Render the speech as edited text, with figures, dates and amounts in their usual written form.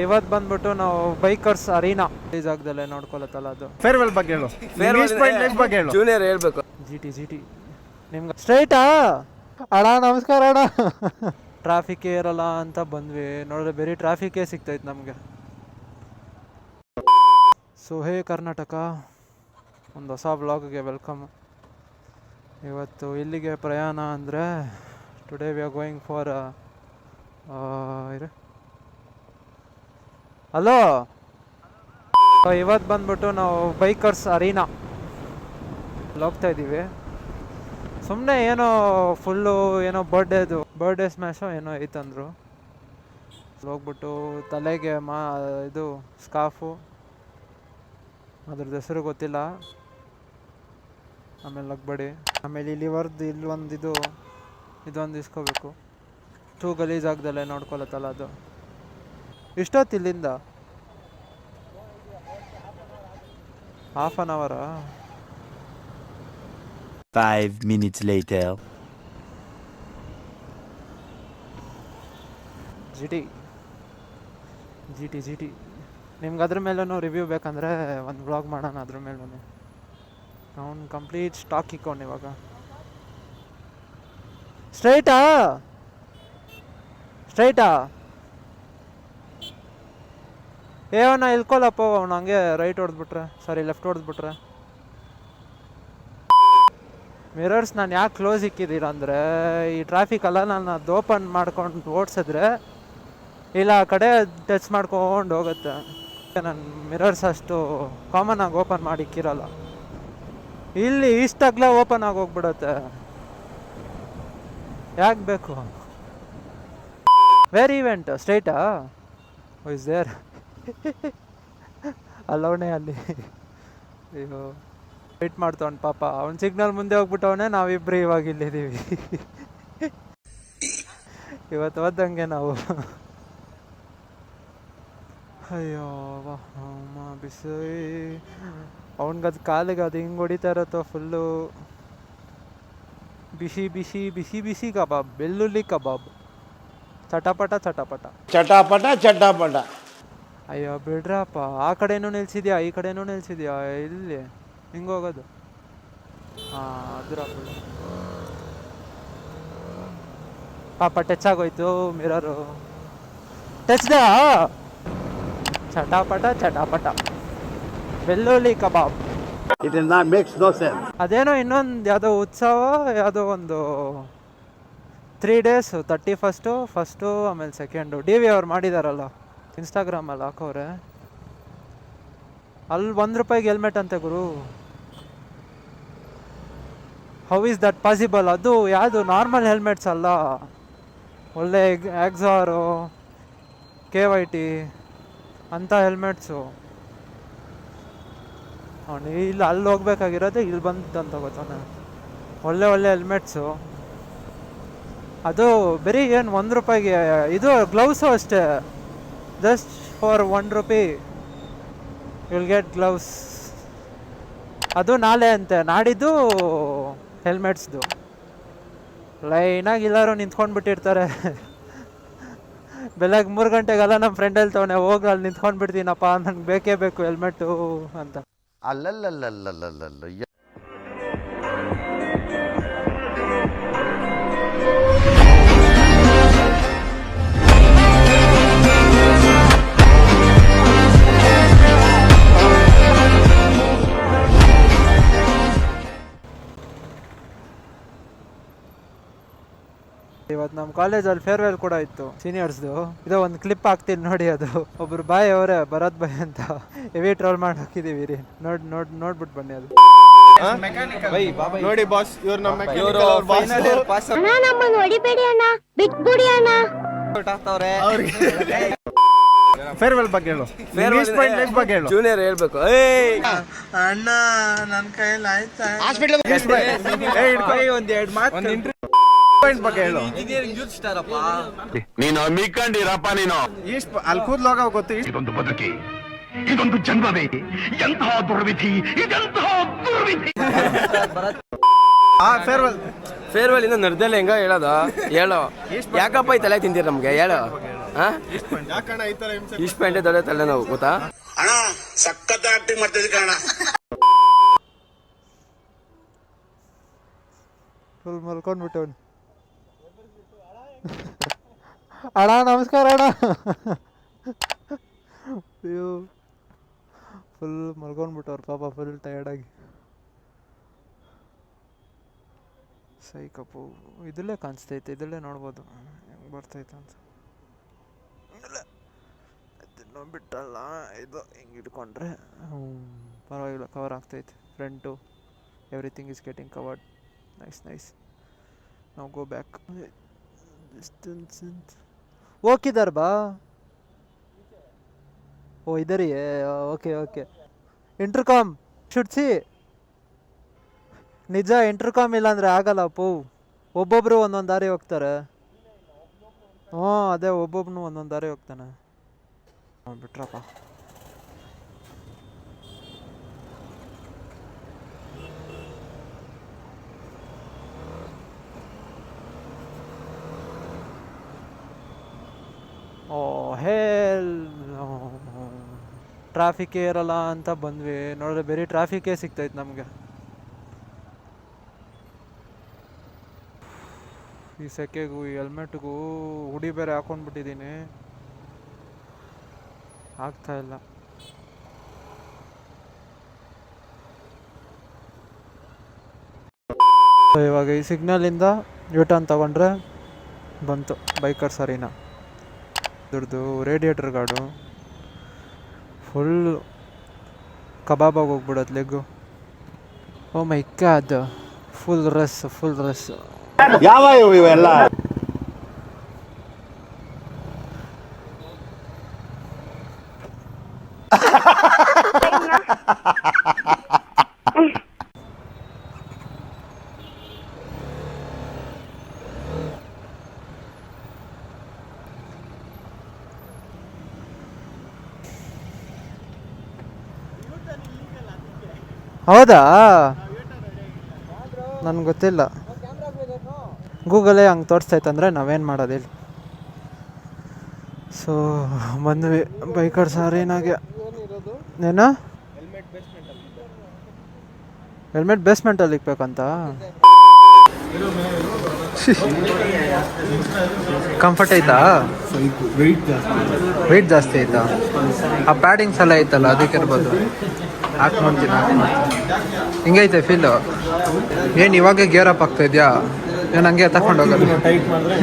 ಇವತ್ತು ಬಂದ್ಬಿಟ್ಟು ನಾವು ಬೈಕರ್ಸ್ ಅರೀನಾ ಈ ಜಾಗದಲ್ಲೇ ನೋಡ್ಕೊಳತ್ತಲ್ಲ ಅದು ಫೇರ್ವೆಲ್ ಬಗ್ಗೆ ಹೇಳು. ಬಗ್ಗೆ ಹೇಳು. ಜೂನಿಯರ್ ಹೇಳ್ಬೇಕು. ಜಿ ಟಿ ನಿಮ್ಗೆ ಸ್ಟ್ರೈಟಾ ಅಣ್ಣ ನಮಸ್ಕಾರ ಅಣ್ಣ. ಟ್ರಾಫಿಕ್ ಇರಲ್ಲ ಅಂತ ಬಂದ್ವಿ, ನೋಡಿದ್ರೆ ಬೇರೆ ಟ್ರಾಫಿಕೇ ಸಿಗ್ತೈತೆ ನಮಗೆ. ಸೊ ಹೇ ಕರ್ನಾಟಕ, ಒಂದು ಹೊಸ ಬ್ಲಾಗ್ಗೆ ವೆಲ್ಕಮ್. ಇವತ್ತು ಇಲ್ಲಿಗೆ ಪ್ರಯಾಣ ಅಂದರೆ today we are going for hello. ಇವತ್ತು ಬಂದ್ಬಿಟ್ಟು ನಾವು ಬೈಕರ್ಸ್ ಅರೀನಾ ಹೋಗ್ತಾ ಇದ್ದೀವಿ. ಸುಮ್ಮನೆ ಏನೋ ಫುಲ್ಲು ಏನೋ ಬರ್ಡೇ ಸ್ಮ್ಯಾಶೋ ಏನೋ ಐತಂದ್ರು. ಹೋಗ್ಬಿಟ್ಟು ತಲೆಗೆ ಇದು ಸ್ಕಾರ್ಫು, ಅದ್ರದ್ದು ಹೆಸರು ಗೊತ್ತಿಲ್ಲ, ಆಮೇಲೆ ಹೋಗ್ಬೇಡಿ. ಆಮೇಲೆ ಇಲ್ಲೊಂದು ಇದೊಂದು ಇಸ್ಕೋಬೇಕು. ಗಲೀಜಾಗ್ದಲ್ಲೇ ನೋಡ್ಕೊಳತ್ತಲ್ಲ ಅದು. ಇಷ್ಟೊತ್ತು ಇಲ್ಲಿಂದ ಹಾಫ್ ಅನ್ ಅವರಾ? 5 minutes later. ಜಿ ಟಿ ನಿಮ್ಗೆ ಅದ್ರ ಮೇಲೂ ರಿವ್ಯೂ ಬೇಕಂದರೆ ಒಂದು ವ್ಲಾಗ್ ಮಾಡೋಣ. ಅದ್ರ ಮೇಲೂ ಅವ್ನು ಕಂಪ್ಲೀಟ್ ಸ್ಟಾಕ್ ಇಕ್ಕೊಂಡು ಇವಾಗ. ಸ್ಟ್ರೈಟಾ ಅವನ್ನ ಇಲ್ಕೊಲ್ಲಪ್ಪ, ಅವ್ನು ಹಂಗೆ ರೈಟ್ ಹೊಡೆದ್ಬಿಟ್ರೆ, ಸಾರಿ ಲೆಫ್ಟ್ ಹೊಡೆದ್ಬಿಟ್ರೆ. ಮಿರರ್ಸ್ ನಾನು ಯಾಕೆ ಕ್ಲೋಸ್ ಇಕ್ಕಿದ್ದೀರ ಅಂದರೆ, ಈ ಟ್ರಾಫಿಕಲ್ಲ ನಾನು ಅದು ಓಪನ್ ಮಾಡ್ಕೊಂಡು ಓಡಿಸಿದ್ರೆ ಇಲ್ಲ ಆ ಕಡೆ ಟಚ್ ಮಾಡ್ಕೊಂಡು ಹೋಗುತ್ತೆ. ನನ್ನ ಮಿರರ್ಸ್ ಅಷ್ಟು ಕಾಮನ್ ಆಗಿ ಓಪನ್ ಮಾಡಿ ಇಕ್ಕಿರಲ್ಲ. ಇಲ್ಲಿ ಇಷ್ಟಾಗಲೇ ಓಪನ್ ಆಗಿ ಹೋಗ್ಬಿಡುತ್ತೆ. ಯಾಕೆ ಬೇಕು? ವೇರ್ ಈವೆಂಟ್ ಸ್ಟ್ರೈಟಾ ಇಸ್ ದೇರ್ ಅಲ್ಲವನೇ ಅಲ್ಲಿ. ಅಯ್ಯೋ ವೆಯ್ಟ್ ಮಾಡ್ತವನ್ ಪಾಪ, ಅವ್ನು ಸಿಗ್ನಲ್ ಮುಂದೆ ಹೋಗ್ಬಿಟ್ಟವನೇ, ನಾವಿಬ್ರು ಇವಾಗ ಇಲ್ಲಿದ್ದೀವಿ. ಇವತ್ತು ಓದಂಗೆ ನಾವು. ಅಯ್ಯೋ ಬಿಸಿ, ಅವನಿಗದು ಕಾಲಿಗೆ ಅದು ಹಿಂಗೆ ಹೊಡಿತಾ ಇರತ್ತೋ ಫುಲ್ಲು. ಬಿಸಿ ಬಿಸಿ ಬಿಸಿ ಬಿಸಿ ಕಬಾಬ್, ಬೆಳ್ಳುಳ್ಳಿ ಕಬಾಬ್, ಚಟಪಟ. ಅಯ್ಯೋ ಬಿಡ್ರಪ್ಪ, ಆ ಕಡೆನೂ ನಿಲ್ಸಿದ್ಯಾ ಈ ಕಡೆನೂ ನಿಲ್ಸಿದ್ಯಾ, ಇಲ್ಲಿ ಹಿಂಗೆ ಹೋಗೋದು. ಅದ್ರಪ್ಪ ಪಾಪ ಟಚ್ ಆಗೋಯ್ತು ಮಿರರು. ಟಚ್ದ ಚಟಾಪಟ ಬೆಳ್ಳುಳ್ಳಿ ಕಬಾಬ್. ಅದೇನೋ ಇನ್ನೊಂದು ಯಾವುದೋ ಉತ್ಸವ, ಯಾವುದೋ ಒಂದು 3 days, 31st ಆಮೇಲೆ 2nd DV ಅವ್ರು ಮಾಡಿದಾರಲ್ಲ ಇನ್ಸ್ಟಾಗ್ರಾಮಲ್ಲಿ ಹಾಕೋರೆ. ಅಲ್ಲಿ ₹1 ಹೆಲ್ಮೆಟ್ ಅಂತೆ ಗುರು. How is that possible? ಅದು ಯಾವುದು ನಾರ್ಮಲ್ ಹೆಲ್ಮೆಟ್ಸ್ ಅಲ್ಲ, ಒಳ್ಳೆ ಎಕ್ಸಾರು KYT ಅಂಥ ಹೆಲ್ಮೆಟ್ಸು. ಅವನು ಇಲ್ಲಿ ಅಲ್ಲಿ ಹೋಗ್ಬೇಕಾಗಿರೋದು ಇಲ್ಲಿ ಬಂದಂತ ಗೊತ್ತಾನೆ. ಒಳ್ಳೆ ಹೆಲ್ಮೆಟ್ಸು. ಅದು ಬರೀ ಏನು ₹1. ಇದು ಗ್ಲೌಸು ಅಷ್ಟೇ, just for ₹1 will get gloves. ಅದು ನಾಳೆ ಅಂತೆ, ನಾಡಿದ್ದು ಹೆಲ್ಮೆಟ್ಸ್ದು. ಲೈನಾಗಿ ಎಲ್ಲರೂ ನಿಂತ್ಕೊಂಡ್ಬಿಟ್ಟಿರ್ತಾರೆ. ಬೆಳಗ್ಗೆ 3 ಗಂಟೆಗೆಲ್ಲ ನಮ್ಮ ಫ್ರೆಂಡ್ ಹೇಳ್ತವನೆ, ಹೋಗಿ ಅಲ್ಲಿ ನಿಂತ್ಕೊಂಡು ಬಿಡ್ತೀನಪ್ಪ, ನನಗೆ ಬೇಕೇ ಬೇಕು ಹೆಲ್ಮೆಟ್ಟು ಅಂತ. ಅಲ್ಲಲ್ಲಲ್ಲಲ್ಲಲ್ಲಲ್ಲ. ಇವತ್ತು ನಮ್ಮ ಕಾಲೇಜಲ್ಲಿ ಫೇರ್ವೆಲ್ ಕೂಡ ಇತ್ತು ಸೀನಿಯರ್ಸ್ದು. ಇದೋ ಒಂದು ಕ್ಲಿಪ್ ಹಾಕ್ತೀನಿ ನೋಡಿ. ಅದು ಒಬ್ರು ಬಾಯ್ ಅವರೇ, ಭರತ್ ಬಾಯ್ ಅಂತ, ಹೆವಿ ಟ್ರೋಲ್ ಮಾಡಿ ಹಾಕಿದೀವಿ ರೀ. ನೋಡ್ಬಿಟ್ಟು ಬನ್ನಿ. ಅದು ನೋಡಿ ಬಾಸ್, ಇವ್ರು ನಮ್ಮ ಫೇರ್ವೆಲ್ ಬಗ್ಗೆ ಹೇಳು. ಬಗ್ಗೆ ಹೇಳು. ಜೂನಿಯರ್ ಹೇಳ್ಬೇಕು. ಅಣ್ಣ ನನ್ನ ಕೈಯಲ್ಲಿ ಆಯ್ತಾ ಒಂದೆರಡು ಮಾತು ಬಗ್ಗೆ ಹೇಳು. ನೀನು ಮಿಕ್ಕಂಡಿರಪ್ಪ ನೀನು. ಅಲ್ಲಿ ಕೂದ್ಲೋಗ ಗೊತ್ತು. ಇದೊಂದು ಬದುಕಿ, ಇದೊಂದು ಜನ್ಮವೇ, ಎಂತಹ ದುರ್ವಿಧಿ, ಇದೆಂತಹ ದುರ್ವಿಧಿ. ಫೇರ್ವೆಲ್ ಇಂದ ನಡ್ದಲ್ಲ ಹೆಂಗ ಹೇಳೋದು? ಹೇಳೋ ಯಾಕಪ್ಪ ಈ ತಲೆ ತಿಂತೀರ ನಮ್ಗೆ? ಹೇಳೋ ಹಾಂ ಯಾಕಣ್ಣ ಈ ಥರ ಹಿಂಸೆ ಈಸ್ಟ್ ಪಾಯಿಂಟೇ ದೊಡ್ಡ ತಲೆನೋವು ಗೊತ್ತಾ. ಅಣ್ಣ ಸಖತ್ ಆಕ್ಟಿಂಗ್ ಮಾಡ್ತಿದ್ದೆ ಕಣ. ಫುಲ್ ಮಲ್ಕೊಂಡ್ಬಿಟ್ಟವನು. ಅಣ್ಣ ನಮಸ್ಕಾರ ಅಣ್ಣ. ಅಯ್ಯೋ ಫುಲ್ ಮಲ್ಕೊಂಡ್ಬಿಟ್ಟವ್ರು ಪಾಪ, ಫುಲ್ ಟಯರ್ಡಾಗಿ. ಸೈಕಪ್ಪು ಇದಲ್ಲೇ ಕಾಣಿಸ್ತೈತೆ, ಇದಲ್ಲೇ ನೋಡ್ಬೋದು ಹೆಂಗೆ ಬರ್ತೈತೆ ಅಂತ. ಇದನ್ನು ಬಿಟ್ಟಲ್ಲ, ಇದು ಹಿಂಗೆ ಇಟ್ಕೊಂಡ್ರೆ ಪರವಾಗಿಲ್ಲ, ಕವರ್ ಆಗ್ತೈತೆ. Front everything is getting covered. Nice nice. ನಾವು ಗೋ ಬ್ಯಾಕ್. ಡಿಸ್ಟೆನ್ಸ್ ಹೋಗಿದ್ದಾರೆ ಬಾ. ಓ ಇದರಿ. Okay okay. Intercom should see. ನಿಜ ಇಂಟರ್ಕಾಮ್ ಇಲ್ಲಾಂದರೆ ಆಗಲ್ಲ ಅಪ್ಪು. ಒಬ್ಬೊಬ್ಬರು ಒಂದೊಂದು ದಾರಿ ಹೋಗ್ತಾರೆ. ಹ್ಞೂ ಅದೇ, ಒಬ್ಬೊಬ್ಬನು ಒಂದೊಂದು ದಾರಿ ಹೋಗ್ತಾನೆ. ಬಿಟ್ರಪ್ಪ. ಓ ಹೇಲ್, ಟ್ರಾಫಿಕ್ಕೇ ಇರಲ್ಲ ಅಂತ ಬಂದ್ವಿ, ನೋಡಿದ್ರೆ ಬೇರೆ ಟ್ರಾಫಿಕ್ಕೇ ಸಿಗ್ತೈತೆ ನಮಗೆ. ಈ ಸೆಕೆಗೂ ಈ ಹೆಲ್ಮೆಟ್ಗೂ ಹುಡಿ ಬೇರೆ ಹಾಕೊಂಡ್ಬಿಟ್ಟಿದ್ದೀನಿ, ಆಗ್ತಾ ಇಲ್ಲ. ಇವಾಗ ಈ ಸಿಗ್ನಲಿಂದ ಯೂಟರ್ನ್ ತಗೊಂಡ್ರೆ ಬಂತು ಬೈಕರ್ ಸರಿನಾ. ಇದ್ರದ್ದು ರೇಡಿಯೇಟರ್ ಗಾರ್ಡು ಫುಲ್ ಕಬಾಬಾಗಿ ಹೋಗ್ಬಿಡತ್ತೆ ಲೆಗ್ಗು. ಓ ಮೈ ಗಾಡ್, ಫುಲ್ ರಸ್, ಫುಲ್ ರಸ್. ಯಾವ ಇವೆಲ್ಲ ಹೌದಾ, ನನಗೆ ಗೊತ್ತಿಲ್ಲ. ಗೂಗಲೇ ಹಂಗೆ ತೋರಿಸ್ತೈತಂದರೆ ನಾವೇನು ಮಾಡೋದು ಹೇಳಿ. ಸೊ ಬಂದ್ವಿ ಬೈಕರ್ ಸಾರಿನಾಗೆ. ಏನ ಹೆಲ್ಮೆಟ್ ಬೇಸ್ಮೆಂಟಲ್ಲಿ ಇಕ್ಬೇಕಂತ. ಕಂಫರ್ಟ್ ಐತಾ? ವೆಯ್ಟ್ ಜಾಸ್ತಿ ಐತಾ? ಆ ಪ್ಯಾಡಿಂಗ್ಸ್ ಎಲ್ಲ ಐತಲ್ಲ ಅದಕ್ಕೆ ಇರ್ಬೋದು. ಹಾಕಿ ನೋಡ್ತೀನಿ. ಹಿಂಗೈತೆ ಫೀಲು. ಏನು ಇವಾಗ ಗೇರ್ ಅಪ್ ಆಗ್ತಾ ಇದೆಯಾ? ಏನು ಹಂಗೆ ತಗೊಂಡು ಹೋಗೋದು? ಟೈಟ್ ಮಾಡಿದ್ರೆ